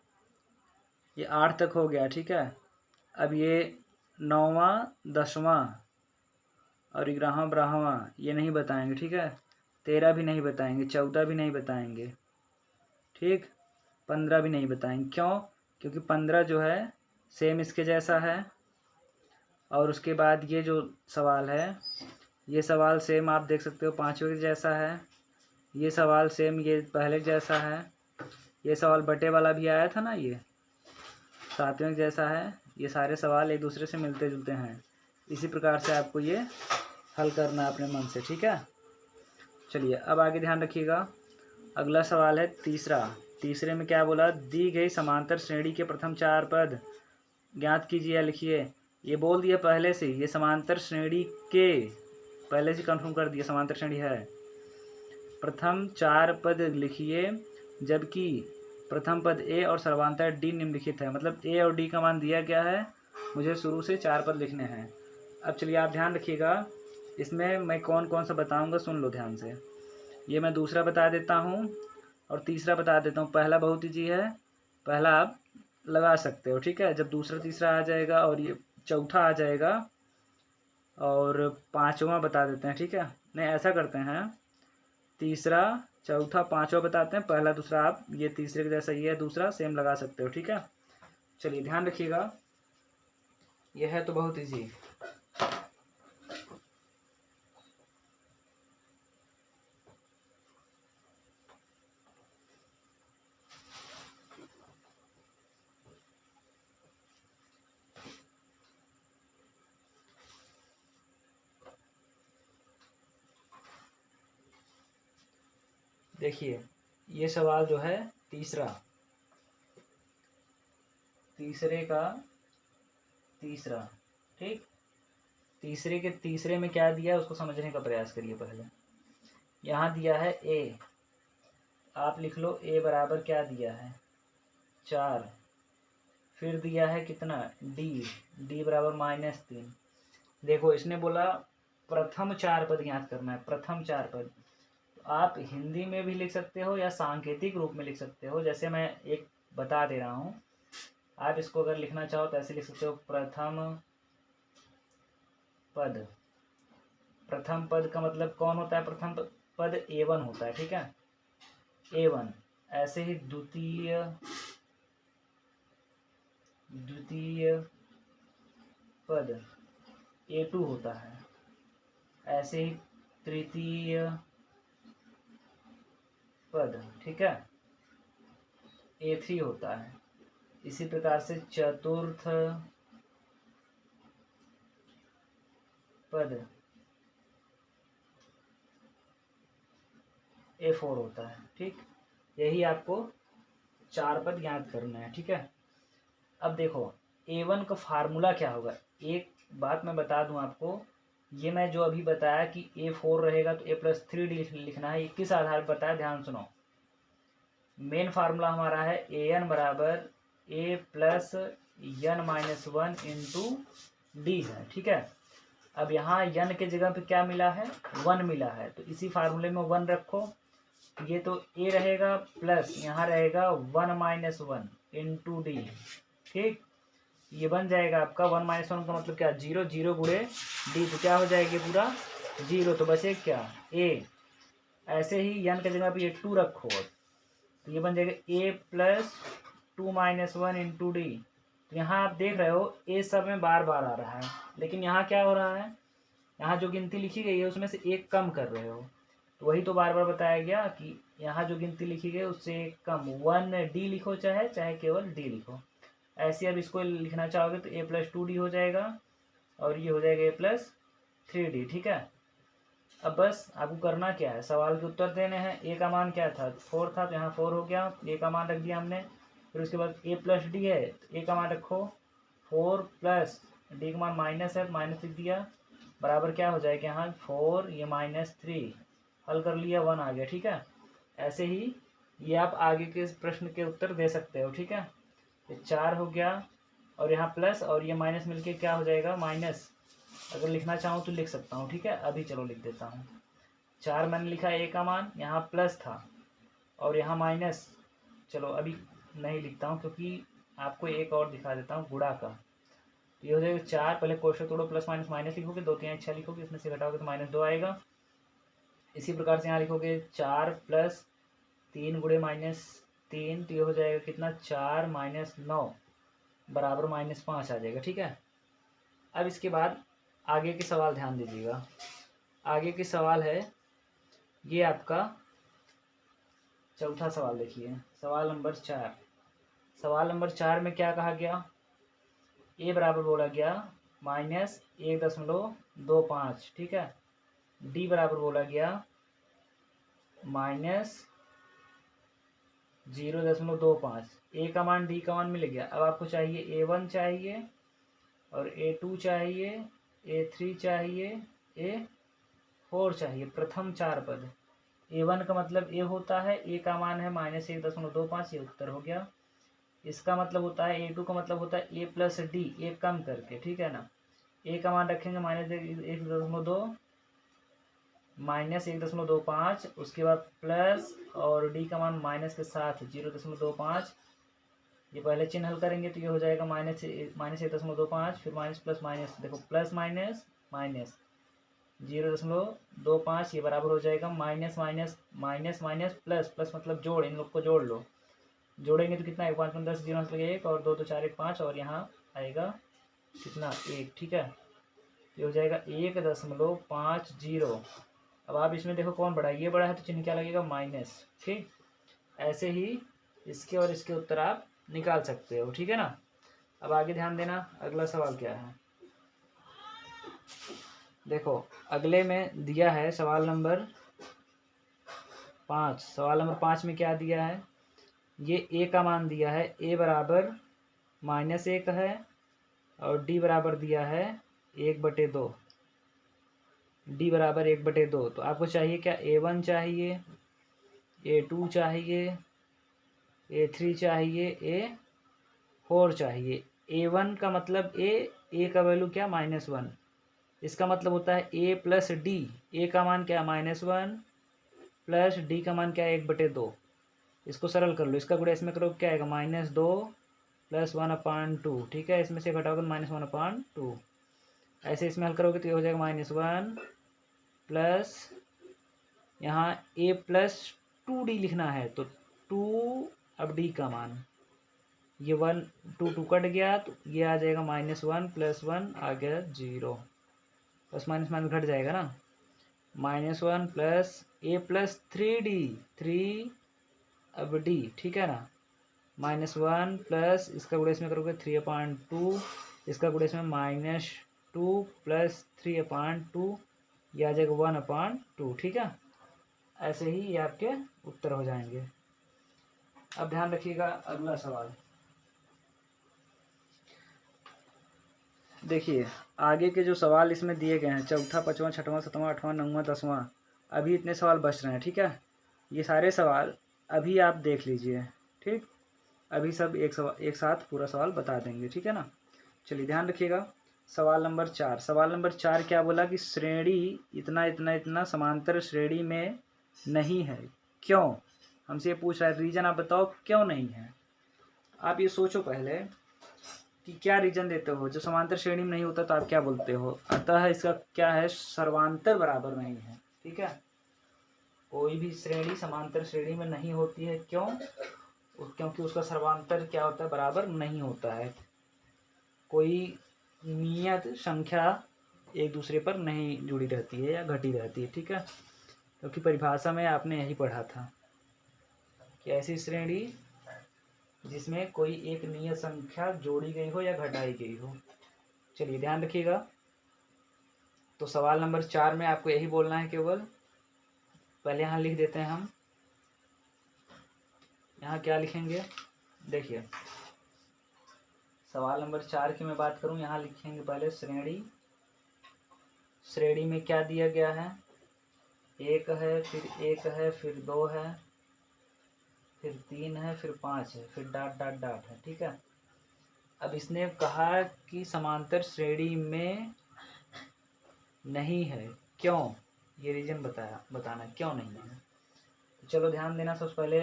ये 8 तक हो गया, ठीक है। अब ये 9वां 10वां और 11वां 12वां ये नहीं बताएंगे, ठीक है। 13 भी नहीं बताएंगे, 14 भी नहीं बताएंगे, ठीक। 15 भी नहीं बताएंगे, क्यों, क्योंकि 15 जो है सेम इसके जैसा है, और उसके बाद ये जो सवाल है ये सवाल सेम आप देख सकते हो 5वें के जैसा है, ये सवाल सेम ये पहले जैसा है, ये सवाल बटे वाला भी आया था ना, ये 7वें के जैसा है। ये सारे सवाल एक दूसरे से मिलते जुलते हैं। इसी प्रकार से आपको ये हल करना है अपने मन से, ठीक है। चलिए अब आगे ध्यान रखिएगा। अगला सवाल है तीसरा। तीसरे में क्या बोला, दी गई समांतर श्रेणी के प्रथम 4 पद ज्ञात कीजिए या लिखिए। ये बोल दिया पहले से, ये समांतर श्रेणी के पहले से कंफर्म कर दिया समांतर श्रेणी है। प्रथम 4 पद लिखिए, जबकि प्रथम पद ए और सर्वांतर डी निम्नलिखित है। मतलब ए और डी का मान दिया गया है, मुझे शुरू से 4 पद लिखने हैं। अब चलिए आप ध्यान रखिएगा, इसमें मैं कौन कौन सा बताऊंगा सुन लो ध्यान से। ये मैं दूसरा बता देता हूँ और तीसरा बता देता हूँ। पहला बहुत ईजी है, पहला आप लगा सकते हो, ठीक है। जब दूसरा तीसरा आ जाएगा और ये चौथा आ जाएगा, और पाँचवा बता देते हैं, ठीक है। नहीं ऐसा करते हैं, तीसरा चौथा पाँचवा बताते हैं, पहला दूसरा आप ये तीसरे के जैसा ये है दूसरा सेम लगा सकते हो, ठीक है। चलिए ध्यान रखिएगा, यह है तो बहुत ईजी। देखिए ये सवाल जो है तीसरा, तीसरे का तीसरा, ठीक। तीसरे के तीसरे में क्या दिया है उसको समझने का प्रयास करिए। पहले यहाँ दिया है ए, आप लिख लो ए बराबर क्या दिया है 4। फिर दिया है कितना डी, डी बराबर -3। देखो इसने बोला प्रथम 4 पद ज्ञात करना है, प्रथम 4 पद। आप हिंदी में भी लिख सकते हो या सांकेतिक रूप में लिख सकते हो, जैसे मैं एक बता दे रहा हूँ। आप इसको अगर लिखना चाहो तो ऐसे लिख सकते हो, प्रथम पद। प्रथम पद का मतलब कौन होता है, प्रथम पद A1 होता है, ठीक है, A1। ऐसे ही द्वितीय पद A2 होता है। ऐसे ही तृतीय पद, ठीक है, A3 होता है। इसी प्रकार से चतुर्थ पद A4 होता है। ठीक, यही आपको 4 पद याद करना है। ठीक है, अब देखो A1 का फार्मूला क्या होगा। एक बात मैं बता दूं आपको, ये मैं जो अभी बताया कि A4 रहेगा तो A+3D लिखना है, ये किस आधार पर बताया, ध्यान सुनो। मेन फार्मूला हमारा है AN बराबर A+N-1 इंटू डी है। ठीक है, अब यहाँ n के जगह पे क्या मिला है, 1 मिला है, तो इसी फार्मूले में 1 रखो। ये तो A रहेगा प्लस यहाँ रहेगा 1-1 इंटू डी। ठीक, ये बन जाएगा आपका 1-1 का मतलब क्या, 0, 0 गुणे डी, तो क्या हो जाएगी पूरा 0, तो बचे क्या A। ऐसे ही n के जगह पे ये 2 रखो, तो ये बन जाएगा A+2-1 इंटू डी। तो यहाँ आप देख रहे हो A सब में बार बार आ रहा है, लेकिन यहाँ क्या हो रहा है, यहाँ जो गिनती लिखी गई है उसमें से एक कम कर रहे हो, तो वही तो बार बार बताया गया कि यहाँ जो गिनती लिखी गई उससे एक कम 1D लिखो, चाहे केवल D लिखो। ऐसे अब इसको लिखना चाहोगे तो A+2D हो जाएगा और ये हो जाएगा A+3D। ठीक है, अब बस आपको करना क्या है, सवाल के उत्तर देने हैं। A का मान क्या था, 4 था, तो यहाँ 4 हो गया, A का मान रख दिया हमने। फिर उसके बाद A+D है, तो A का मान रखो 4 प्लस D का मान माइनस है, तो माइनस लिख दिया, बराबर क्या हो जाएगा यहाँ 4, ये -3, हल कर लिया, 1 आ गया। ठीक है, ऐसे ही ये आप आगे के प्रश्न के उत्तर दे सकते हो। ठीक है, ये 4 हो गया और यहाँ प्लस और ये माइनस मिलके क्या हो जाएगा माइनस। अगर लिखना चाहूँ तो लिख सकता हूँ। ठीक है, अभी चलो लिख देता हूँ। 4 मैंने लिखा A का मान, यहाँ प्लस था और यहाँ माइनस। चलो अभी नहीं लिखता हूँ क्योंकि आपको एक और दिखा देता हूँ गुणा का। तो ये हो जाएगा 4, पहले कोष्ठक तोड़ो, प्लस माइनस माइनस लिखोगे, 2 3 6 लिखोगे, इसमें से घटाओगे तो -2 आएगा। इसी प्रकार से यहाँ लिखोगे 4 प्लस 3 गुणे -3, तो ये हो जाएगा कितना 4 -9 बराबर -5 आ जाएगा। ठीक है, अब इसके बाद आगे के सवाल ध्यान दीजिएगा। आगे के सवाल है ये आपका चौथा सवाल, देखिए सवाल नंबर 4। सवाल नंबर 4 में क्या कहा गया, A बराबर बोला गया -1.25। ठीक है, D बराबर बोला गया -0.25। A का मान D का मान मिल गया। अब आपको चाहिए A1 चाहिए और A2 चाहिए, A3 चाहिए, A4 चाहिए, प्रथम 4 पद। A1 का मतलब A होता है, A का मान है -1.25, ये उत्तर हो गया। इसका मतलब होता है A2 का मतलब होता है A+D, एक कम करके। ठीक है ना, A का मान रखेंगे -1.25, उसके बाद प्लस और D का मान माइनस के साथ 0.25। ये पहले चिन्ह हल करेंगे तो ये हो जाएगा -1.25, फिर माइनस प्लस माइनस, देखो प्लस माइनस माइनस 0.25, ये बराबर हो जाएगा minus minus minus minus plus, plus मतलब जोड़, इन लोग को जोड़ लो, जोड़ेंगे तो कितना 1 5 5 10, 0 लगे 1 और 2 2 4 1 5 और यहाँ आएगा कितना 1। ठीक है, ये हो जाएगा 1.50। अब आप इसमें देखो कौन बड़ा है, ये बड़ा है तो चिन्ह क्या लगेगा माइनस। ठीक, ऐसे ही इसके और इसके उत्तर आप निकाल सकते हो। ठीक है ना, अब आगे ध्यान देना, अगला सवाल क्या है। देखो अगले में दिया है सवाल नंबर 5। सवाल नंबर 5 में क्या दिया है, ये A का मान दिया है, A बराबर -1 है और D बराबर दिया है 1/2, D बराबर 1/2। तो आपको चाहिए क्या, A1 चाहिए, A2 चाहिए, A3 चाहिए, A4 चाहिए। A1 का मतलब A का वैल्यू क्या -1, इसका मतलब होता है A+D। A का मान क्या -1 प्लस D का मान क्या है 1/2। इसको सरल कर लो, इसका गुणा इसमें करो क्या आएगा -2 + 1/2। ठीक है, इसमें से घटाओगे -1/2। ऐसे इसमें हल करोगे तो ये हो जाएगा -1 प्लस यहाँ A+2D लिखना है तो 2, अब D का मान, ये 1 2 2 कट गया तो ये आ जाएगा -1 + 1 आ गया 0, प्लस माइनस माइनस घट जाएगा ना, -1 प्लस A+3D 3 अब D। ठीक है ना, -1 प्लस इसका गुणा इसमें करोगे 3/2, इसका गुणा इसमें 2 प्लस 3/2 या जगह 1/2, ठीक है। ऐसे ही ये आपके उत्तर हो जाएंगे। अब ध्यान रखिएगा अगला सवाल। देखिए आगे के जो सवाल इसमें दिए गए हैं, चौथा, पाँचवा, छठवां, सातवां, आठवां, नौवां, 10वां, अभी इतने सवाल बच रहे हैं, ठीक है। ये सारे सवाल अभी आप देख लीजिए, ठीक। अभी सब एक साथ पूरा सवाल बता देंगे, ठीक है ना। चलिए ध्यान रखिएगा। सवाल नंबर 4, सवाल नंबर 4 क्या बोला कि श्रेणी इतना इतना इतना समांतर श्रेणी में नहीं है, क्यों। हमसे ये पूछ रहा है, रीजन आप बताओ क्यों नहीं है। आप ये सोचो पहले कि क्या रीजन देते हो। जो समांतर श्रेणी में नहीं होता तो आप क्या बोलते हो। अतः इसका क्या है, सर्वांतर बराबर नहीं है, ठीक है। कोई भी श्रेणी समांतर श्रेणी में नहीं होती है, क्यों, क्योंकि उसका सर्वांतर क्या होता है, बराबर नहीं होता है। कोई नियत संख्या एक दूसरे पर नहीं जुड़ी रहती है या घटी रहती है, ठीक है। क्योंकि परिभाषा में आपने यही पढ़ा था कि ऐसी श्रेणी जिसमें कोई एक नियत संख्या जोड़ी गई हो या घटाई गई हो। चलिए ध्यान रखिएगा। तो सवाल नंबर 4 में आपको यही बोलना है केवल। पहले यहाँ लिख देते हैं हम। यहाँ क्या लिखेंगे, देखिए सवाल नंबर 4 की मैं बात करूँ, यहाँ लिखेंगे पहले श्रेणी। श्रेणी में क्या दिया गया है, 1 है, फिर 1 है, फिर 2 है, फिर 3 है, फिर 5 है, फिर डॉट डॉट डॉट है, ठीक है। अब इसने कहा कि समांतर श्रेणी में नहीं है, क्यों, ये रीजन बताना क्यों नहीं है। तो चलो ध्यान देना। सबसे पहले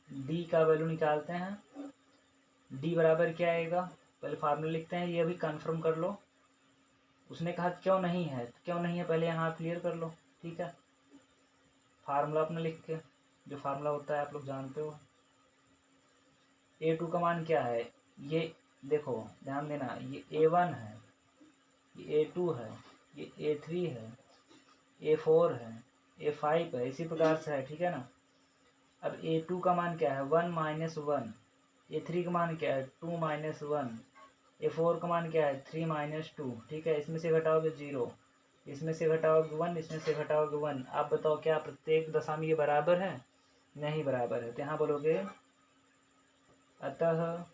डी का वैल्यू निकालते हैं। डी बराबर क्या आएगा, पहले फार्मूला लिखते हैं, ये अभी कंफर्म कर लो। उसने कहा क्यों नहीं है, तो क्यों नहीं है पहले यहाँ क्लियर कर लो, ठीक है। फार्मूला अपना लिख के, जो फार्मूला होता है आप लोग जानते हो। A2 का मान क्या है, ये देखो ध्यान देना, ये A1 है, ये A2 है, ये A3 है, A4 है, A5 है, इसी प्रकार से है, ठीक है ना। अब A2 का मान क्या है, 1 - 1। A3 का मान क्या है, 2 - 1। A4 का मान क्या है, 3 - 2, ठीक है। इसमें से घटाओगे 0, इसमें से घटाओगे 1, इसमें से घटाओगे 1। आप बताओ क्या प्रत्येक दशा में ये बराबर है, नहीं बराबर है। तो यहाँ बोलोगे अतः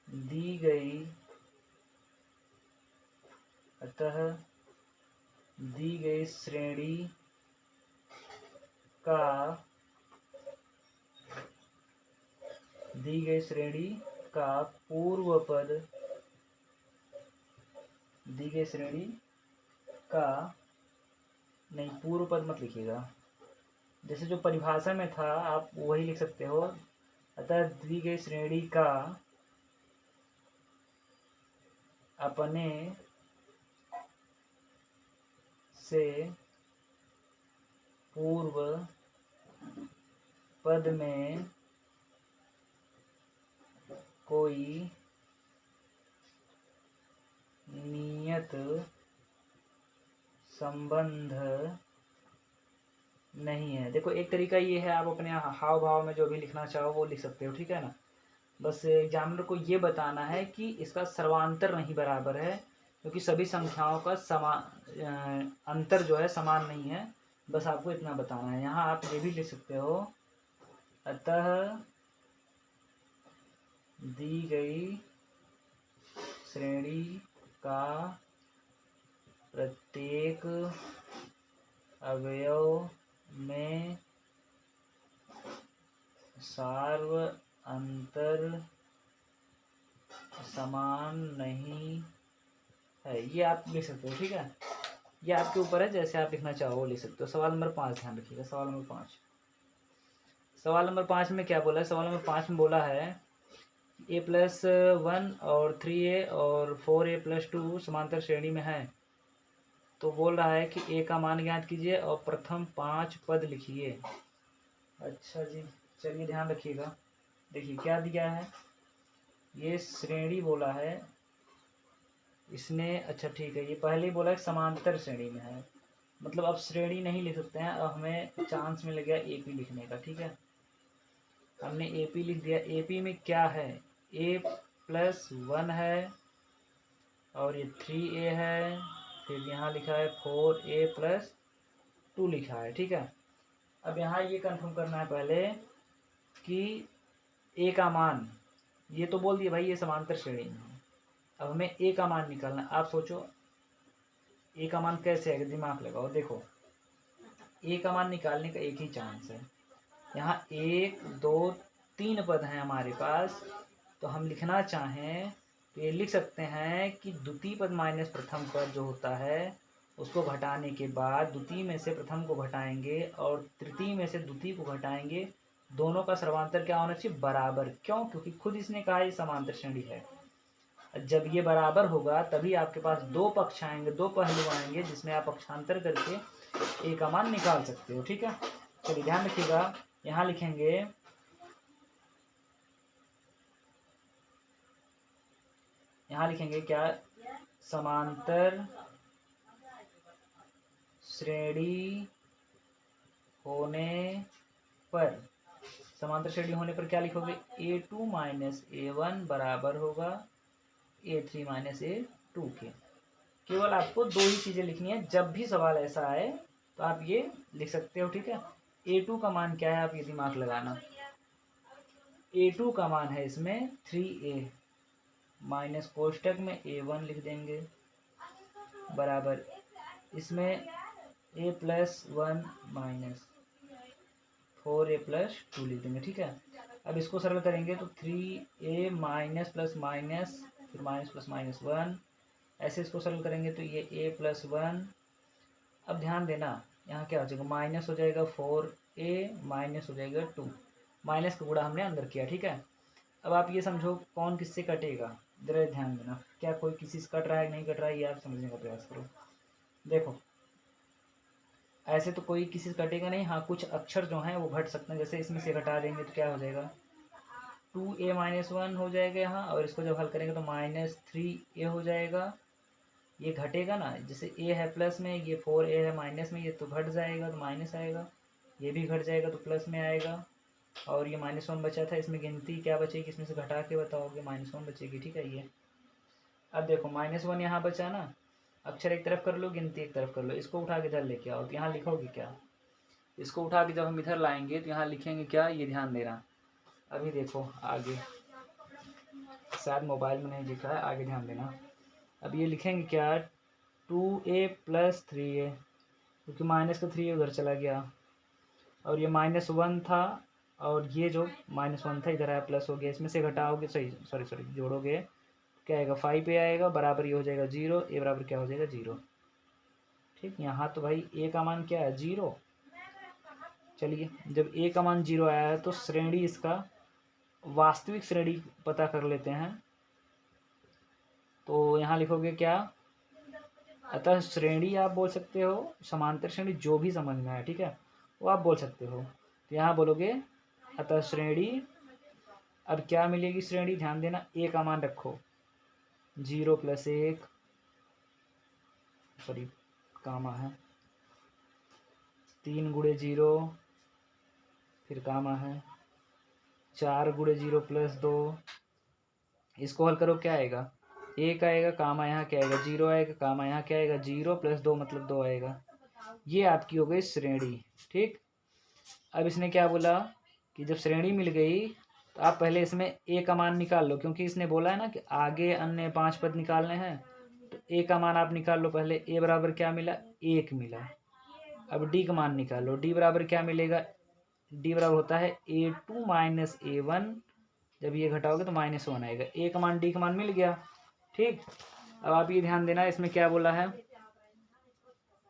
दी गई श्रेणी का पूर्व पद, दी गई श्रेणी का, नहीं पूर्व पद मत लिखिएगा, जैसे जो परिभाषा में था आप वही लिख सकते हो। अतः दी गई श्रेणी का अपने से पूर्व पद में कोई नियत संबंध नहीं है। देखो एक तरीका ये है, आप अपने हाव भाव में जो भी लिखना चाहो वो लिख सकते हो, ठीक है ना। बस एग्जामिनर को ये बताना है कि इसका सर्वांतर नहीं बराबर है, क्योंकि सभी संख्याओं का अंतर जो है समान नहीं है। बस आपको इतना बताना है। यहाँ आप ये भी लिख सकते हो, अतः दी गई श्रेणी का प्रत्येक अवयव में सार्व अंतर समान नहीं है। ये आप लिख सकते हो, ठीक है। ये आपके ऊपर है, जैसे आप लिखना चाहो वो लिख सकते हो। सवाल नंबर 5 ध्यान रखिएगा। सवाल नंबर 5 में क्या बोला है, सवाल नंबर 5 में बोला है A+1 और 3A और 4A+2 समांतर श्रेणी में है। तो बोल रहा है कि A का मान ज्ञात कीजिए और प्रथम 5 पद लिखिए। अच्छा जी, चलिए ध्यान रखिएगा। देखिए क्या दिया है, ये श्रेणी बोला है इसने। अच्छा ठीक है, ये पहले ही बोला है समांतर श्रेणी में है, मतलब अब श्रेणी नहीं लिख सकते हैं, अब हमें चांस मिल गया AP लिखने का, ठीक है। हमने AP लिख दिया। AP में क्या है, A+1 है, और ये 3a है, फिर यहाँ लिखा है 4a प्लस 2 लिखा है, ठीक है। अब यहाँ ये कंफर्म करना है पहले कि a का मान, ये तो बोल दिए भाई ये समांतर श्रेणी में है। अब हमें a का मान निकालना है। आप सोचो a का मान कैसे आएगा, दिमाग लगाओ। देखो a का मान निकालने का एक ही चांस है। यहाँ 1 2 3 पद हैं हमारे पास, तो हम लिखना चाहें तो ये लिख सकते हैं कि द्वितीय पद माइनस प्रथम पद जो होता है उसको घटाने के बाद द्वितीय में से प्रथम को घटाएंगे और तृतीय में से द्वितीय को घटाएंगे। दोनों का सर्वांतर क्या होना चाहिए, बराबर। क्यों? क्योंकि खुद इसने कहा ये समांतर श्रेणी है। जब ये बराबर होगा तभी आपके पास दो पक्ष आएंगे, दो पहलू आएंगे जिसमें आप पक्षांतर करके ए का मान निकाल सकते हो, ठीक है। चलिए ध्यान रखिएगा, यहाँ लिखेंगे क्या, समांतर श्रेणी होने पर, समांतर श्रेणी होने पर क्या लिखोगे, a2 माइनस a1 बराबर होगा a3 माइनस a2 के। केवल आपको दो ही चीज़ें लिखनी है। जब भी सवाल ऐसा आए तो आप ये लिख सकते हो, ठीक है। a2 का मान क्या है, आप ये दिमाग लगाना। a2 का मान है इसमें 3a माइनस कोष्टक में a1 लिख देंगे बराबर इसमें a plus 1 minus 4a plus 2 लिख देंगे, ठीक है। अब इसको सरल करेंगे तो 3a माइनस प्लस माइनस फिर माइनस प्लस माइनस 1, ऐसे इसको सरल करेंगे तो ये a प्लस 1। अब ध्यान देना यहाँ क्या हो जाएगा, माइनस हो जाएगा 4a माइनस हो जाएगा 2, माइनस का गुणा हमने अंदर किया, ठीक है। अब आप ये समझो कौन किससे कटेगा, जरा ध्यान देना। क्या कोई किसी से कट रहा है नहीं कट रहा है, ये आप समझने का प्रयास करो। देखो ऐसे तो कोई किसी से कटेगा नहीं, हाँ कुछ अक्षर जो हैं वो घट सकते हैं। जैसे इसमें से घटा देंगे तो क्या हो जाएगा, 2a माइनस 1 हो जाएगा यहाँ, और इसको जब हल करेंगे तो माइनस 3a हो जाएगा। ये घटेगा ना, जैसे a है प्लस में, ये 4a है माइनस में, ये तो घट जाएगा तो माइनस आएगा, ये भी घट जाएगा तो प्लस में आएगा। और ये -1 बचा था, इसमें गिनती क्या बचेगी, इसमें से घटा के बताओगे, -1 बचेगी, ठीक है। ये अब देखो -1 यहाँ बचा ना, अक्षर एक तरफ कर लो, गिनती एक तरफ कर लो, इसको उठा के इधर लेके आओ तो यहाँ लिखोगे क्या, इसको उठा के जब हम इधर लाएंगे तो यहाँ लिखेंगे क्या, ये ध्यान देना। अभी देखो आगे, शायद मोबाइल में नहीं लिखा है, आगे ध्यान देना। अब ये लिखेंगे क्या, 2a प्लस 3a, क्योंकि माइनस का 3 उधर चला गया, और ये -1 था, और ये जो -1 था इधर आया प्लस हो गया, इसमें से घटाओगे, सॉरी जोड़ोगे क्या आएगा, 5a आएगा बराबर ये हो जाएगा 0, a बराबर क्या हो जाएगा 0, ठीक। यहाँ तो भाई a का मान क्या है 0। चलिए जब a का मान 0 आया है तो श्रेणी, इसका वास्तविक श्रेणी पता कर लेते हैं। तो यहाँ लिखोगे क्या, अतः श्रेणी आप बोल सकते हो, समांतर श्रेणी जो भी समझ में आए, ठीक है, वो आप बोल सकते हो। तो यहाँ बोलोगे अतः श्रेणी, अब क्या मिलेगी श्रेणी, ध्यान देना, a का मान रखो 0 प्लस 1, सॉरी कामा है, 3 गुणे 0 फिर कामा है, 4 गुणे 0 प्लस 2, इसको हल करो क्या आएगा, 1 आएगा, कामा यहाँ क्या आएगा 0 आएगा, कामा यहाँ क्या आएगा 0 प्लस 2 मतलब 2 आएगा। ये आपकी हो गई श्रेणी, ठीक। अब इसने क्या बोला कि जब श्रेणी मिल गई तो आप पहले इसमें a का मान निकाल लो, क्योंकि इसने बोला है ना कि आगे अन्य 5 पद निकालने हैं, तो a का मान आप निकाल लो पहले। a बराबर क्या मिला, 1 मिला। अब d का मान निकाल लो, d बराबर क्या मिलेगा, d बराबर होता है a2 माइनस a1, जब ये घटाओगे तो -1 आएगा। a का मान d का मान मिल गया, ठीक। अब आप ये ध्यान देना, इसमें क्या बोला है,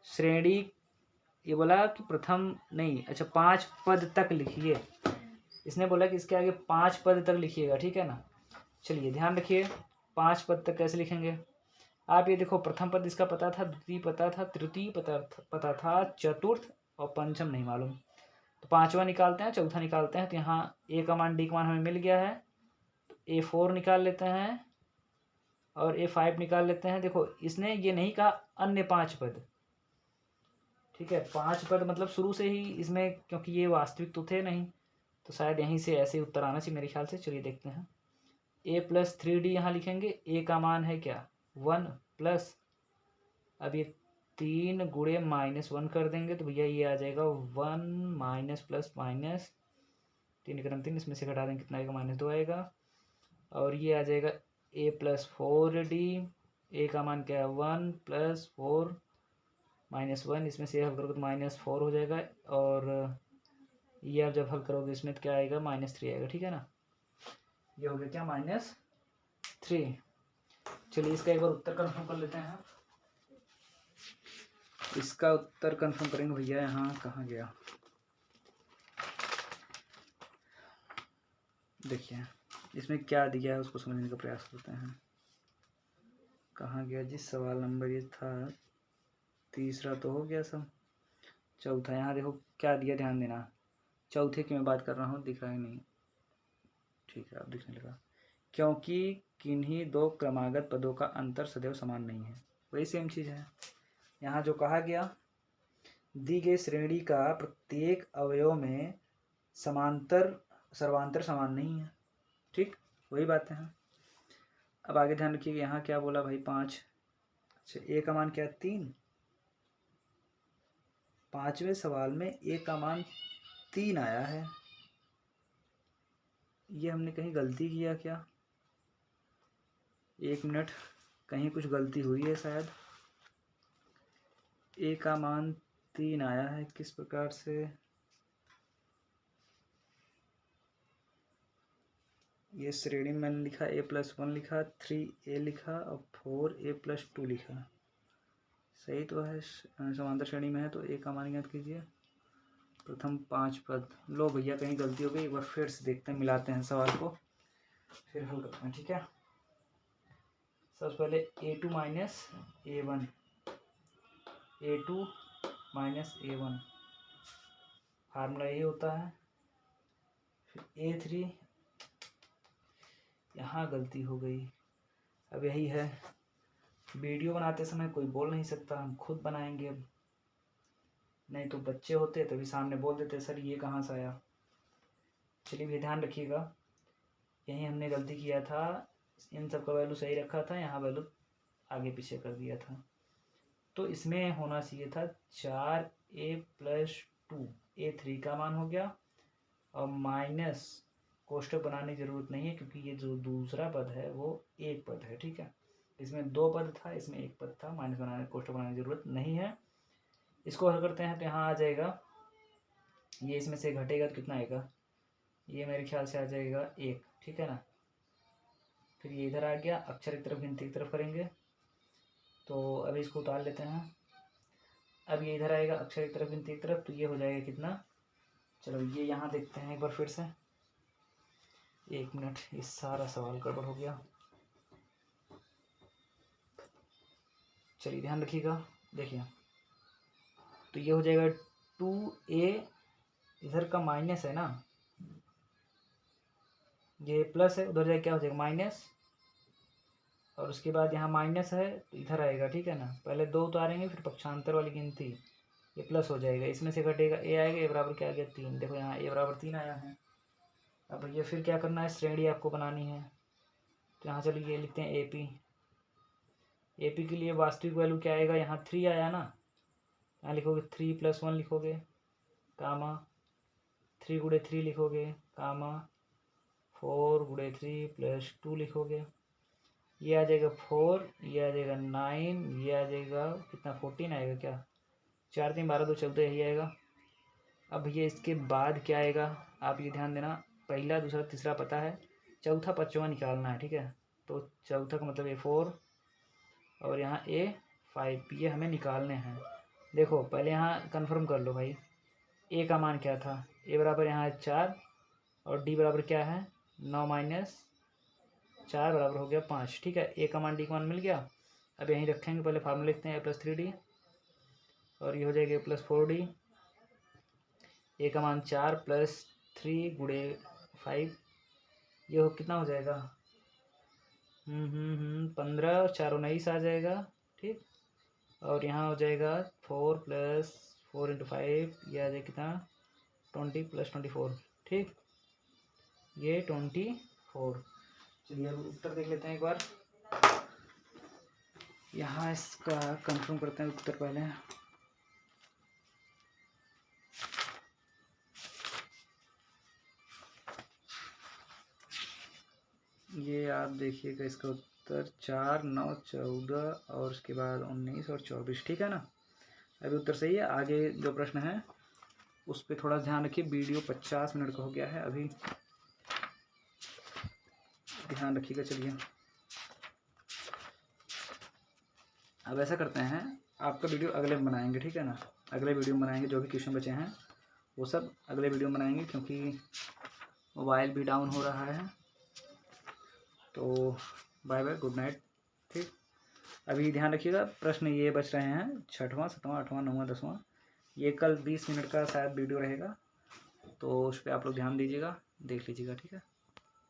श्रेणी, ये बोला कि प्रथम नहीं, अच्छा 5 पद तक लिखिए, इसने बोला कि इसके आगे 5 पद तक लिखिएगा, ठीक है ना। चलिए ध्यान रखिए, 5 पद तक कैसे लिखेंगे, आप ये देखो, प्रथम पद इसका पता था, द्वितीय पता था, तृतीय पता था, चतुर्थ और पंचम नहीं मालूम, तो 5वां निकालते हैं, चौथा निकालते हैं। तो यहाँ a का मान d का मान हमें मिल गया है, तो a4 निकाल लेते हैं और a5 निकाल लेते हैं। देखो इसने ये नहीं कहा अन्य 5 पद, ठीक है, 5 पद मतलब शुरू से ही इसमें, क्योंकि ये वास्तविक तो थे नहीं, तो शायद यहीं से ऐसे उत्तर आना चाहिए मेरे ख्याल से। चलिए देखते हैं, a प्लस 3d यहाँ लिखेंगे, a का मान है क्या 1 प्लस, अब ये 3 गुणे -1 कर देंगे तो भैया ये आ जाएगा 1 माइनस प्लस माइनस 3 क्रम 3, इसमें से घटा देंगे कितना आएगा -2 आएगा। और ये आ जाएगा a प्लस 4d, a का मान क्या है 1 प्लस 4 -1, इसमें से हल करोगे तो -4 हो जाएगा। और ये आप जब हल करोगे इसमें तो क्या आएगा -3 आएगा, ठीक है ना। ये हो गया क्या -3। चलिए इसका एक बार उत्तर कन्फर्म कर लेते हैं। इसका उत्तर कन्फर्म करेंगे भैया, यहाँ कहाँ गया, देखिए इसमें क्या दिया है उसको समझने का प्रयास करते हैं। कहाँ गया जिस सवाल नंबर ये था, तीसरा तो हो गया सब, चौथा यहाँ देखो क्या दिया, ध्यान देना, चौथे की मैं बात कर रहा हूँ, दिख रहा है नहीं, ठीक है अब दिखने लगा। क्योंकि किन्हीं दो क्रमागत पदों का अंतर सदैव समान नहीं है, वही सेम चीज़ है। यहाँ जो कहा गया, दी गई श्रेणी का प्रत्येक अवयव में सर्वांतर समान नहीं है, ठीक, वही बातें हैं। अब आगे ध्यान रखिए यहाँ क्या बोला भाई 5, अच्छा ए का मान क्या है 3, पांचवें सवाल में ए का मान 3 आया है, ये हमने कहीं गलती किया क्या, 1 मिनट, कहीं कुछ गलती हुई है शायद। ए का मान 3 आया है, किस प्रकार से, ये श्रेणी में मैंने लिखा a+1 लिखा, 3a लिखा और 4a+2 लिखा, सही तो है, समांतर श्रेणी में है तो ए का मान ज्ञात कीजिए। प्रथम 5 पद, लो भैया कहीं गलती हो गई, एक बार फिर से देखते हैं, मिलाते हैं सवाल को, फिर हल करते हैं, ठीक है। सबसे पहले a2 minus a1, a2 minus a1, formula ये होता है। फिर a3, यहाँ गलती हो गई, अब यही है, वीडियो बनाते समय कोई बोल नहीं सकता, हम खुद बनाएंगे अब, नहीं तो बच्चे होते तभी सामने बोल देते सर ये कहाँ से आया। चलिए भी ध्यान रखिएगा, यहीं हमने गलती किया था, इन सब का वैल्यू सही रखा था, यहाँ वैल्यू आगे पीछे कर दिया था, तो इसमें होना चाहिए था 4a+2, a3 का मान हो गया, और माइनस कोष्टक बनाने की ज़रूरत नहीं है क्योंकि ये जो दूसरा पद है वो एक पद है, ठीक है, इसमें 2 पद था, इसमें 1 पद था, माइनस बनाने कोष्टक बनाने की ज़रूरत नहीं है। इसको हल करते हैं तो यहाँ आ जाएगा, ये इसमें से घटेगा तो कितना आएगा, ये मेरे ख्याल से आ जाएगा 1, ठीक है ना। फिर ये इधर आ गया, अक्षर की तरफ गिनती की तरफ करेंगे, तो अभी इसको उतार लेते हैं। अब ये इधर आएगा अक्षर की तरफ गिनती की तरफ, तो ये हो जाएगा कितना, चलो ये यहाँ देखते हैं एक बार फिर से, 1 मिनट, ये सारा सवाल गड़बड़ हो गया। चलिए ध्यान रखिएगा, देखिए तो ये हो जाएगा 2a, इधर का माइनस है ना, ये प्लस है, उधर जाए क्या हो जाएगा माइनस, और उसके बाद यहाँ माइनस है तो इधर आएगा, ठीक है ना, पहले 2 उतारेंगे फिर पक्षांतर वाली गिनती, ये प्लस हो जाएगा, इसमें से घटेगा a आएगा, a बराबर क्या आ गया 3, देखो यहाँ a बराबर 3 आया है। अब ये फिर क्या करना है, श्रेणी आपको बनानी है, तो यहाँ चलिए ये लिखते हैं AP के लिए वास्तविक वैल्यू क्या आएगा, यहाँ 3 आया ना, यहाँ लिखोगे 3+1 लिखोगे, कामा 3 गुणे 3 लिखोगे, कामा 4 गुणे 3+2 लिखोगे, ये आ जाएगा 4, ये आ जाएगा 9, ये आ जाएगा कितना 14 आएगा क्या, 4 3 12 2 14, यही आएगा। अब ये इसके बाद क्या आएगा, आप ये ध्यान देना, पहला दूसरा तीसरा पता है, चौथा पाँचवा निकालना है, ठीक है, तो चौथा का मतलब A4 और यहाँ A5, ये हमें निकालने हैं। देखो पहले यहाँ कंफर्म कर लो भाई, A का मान क्या था, A बराबर यहाँ है 4 और D बराबर क्या है 9 माइनस 4 बराबर हो गया 5, ठीक है, A का मान D का मान मिल गया। अब यहीं रखेंगे, पहले फार्मूला लिखते हैं A+3D, और ये हो जाएगा A+4D, A का मान 4 + 3 गुणे 5, ये हो कितना हो जाएगा 15 और 4 19 आ जाएगा, ठीक, और यहाँ हो जाएगा 4 + 4 × 5, ये आ जाएगा कितना 20 + 24, ठीक, ये 24। चलिए अब उत्तर देख लेते हैं एक बार, यहाँ इसका कंफर्म करते हैं उत्तर पहले। ये आप देखिएगा, इसका उत्तर 4, 9, 14 और उसके बाद 19 और 24, ठीक है ना। अभी उत्तर सही है। आगे जो प्रश्न है उस पर थोड़ा ध्यान रखिए। वीडियो 50 मिनट का हो गया है अभी, ध्यान रखिएगा। चलिए अब ऐसा करते हैं, आपका वीडियो अगले में बनाएंगे, ठीक है ना। अगले वीडियो में बनाएंगे, जो भी क्वेश्चन बचे हैं वो सब अगले वीडियो में बनाएंगे, क्योंकि मोबाइल भी डाउन हो रहा है। तो बाय बाय, गुड नाइट। ठीक, अभी ध्यान रखिएगा। प्रश्न ये बच रहे हैं 6वां, 7वां, 8वां, 9वां, 10वां। ये कल 20 मिनट का शायद वीडियो रहेगा, तो उस पर आप लोग ध्यान दीजिएगा, देख लीजिएगा, ठीक है।